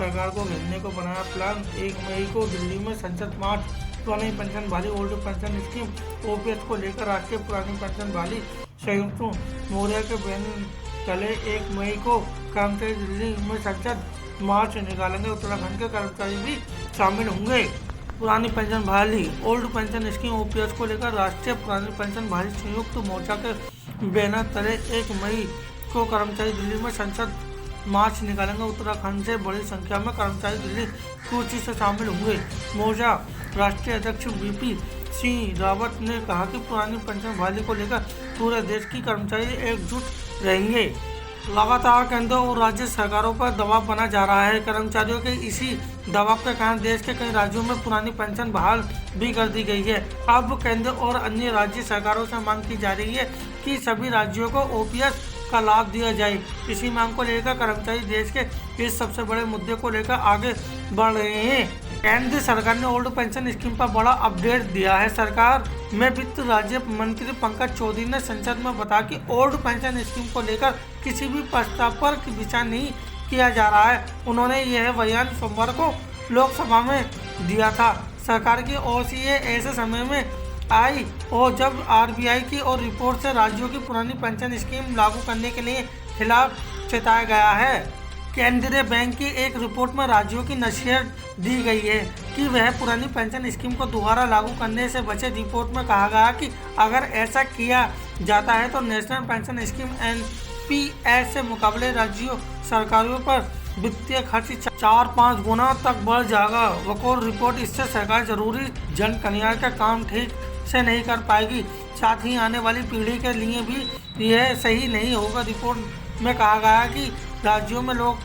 सरकार को घेरने को बनाया प्लान। 1 मई को दिल्ली में संसद मार्च। पुरानी पेंशन बहाली ओल्ड पेंशन स्कीम ओपीएस को लेकर राष्ट्रीय पुरानी पेंशन बहाली संयुक्त मोर्चा के बैनर तले 1 मई को कर्मचारी दिल्ली में संसद मार्च निकालेंगे। उत्तराखंड के कर्मचारी भी शामिल होंगे। पुरानी पेंशन बहाली ओल्ड पेंशन स्कीम ओपीएस को लेकर राष्ट्रीय पुरानी पेंशन बहाली संयुक्त मोर्चा के बैनर तले 1 मई को कर्मचारी दिल्ली में संसद मार्च निकालेंगे। उत्तराखंड से बड़ी संख्या में कर्मचारी दिल्ली कूची से शामिल होंगे। मोर्चा राष्ट्रीय अध्यक्ष वीपी सिंह रावत ने कहा कि पुरानी पेंशन बहाली को लेकर पूरे देश की कर्मचारी एकजुट रहेंगे। लगातार केंद्र और राज्य सरकारों पर दबाव बना जा रहा है। कर्मचारियों के इसी दबाव के कारण देश के कई राज्यों में पुरानी पेंशन बहाल भी कर दी गई है। अब केंद्र और अन्य राज्य सरकारों से मांग की जा रही है कि सभी राज्यों को ओपीएस का लाभ दिया जाए। इसी मांग को लेकर कर्मचारी देश के इस सबसे बड़े मुद्दे को लेकर आगे बढ़ रहे हैं। केंद्र सरकार ने ओल्ड पेंशन स्कीम पर बड़ा अपडेट दिया है। सरकार में वित्त राज्य मंत्री पंकज चौधरी ने संसद में बताया कि ओल्ड पेंशन स्कीम को लेकर किसी भी प्रस्ताव पर विचार नहीं किया जा रहा है। उन्होंने यह बयान सोमवार को लोकसभा में दिया था। सरकार की ओर से ये ऐसे समय में आई और जब आरबीआई की और रिपोर्ट से राज्यों की पुरानी पेंशन स्कीम लागू करने के लिए खिलाफ जताया गया है। केंद्रीय बैंक की एक रिपोर्ट में राज्यों की नसीहत दी गई है कि वह पुरानी पेंशन स्कीम को दोबारा लागू करने से बचे। रिपोर्ट में कहा गया कि अगर ऐसा किया जाता है तो नेशनल पेंशन स्कीम एनपीएस से मुकाबले राज्यों सरकारों पर वित्तीय खर्च 4-5 गुना तक बढ़ जाएगा। वकोर रिपोर्ट इससे सरकार जरूरी जन कल्याण का काम ठीक से नहीं कर पाएगी, साथ ही आने वाली पीढ़ी के लिए भी यह सही नहीं होगा। रिपोर्ट में कहा गया कि राज्यों में लोग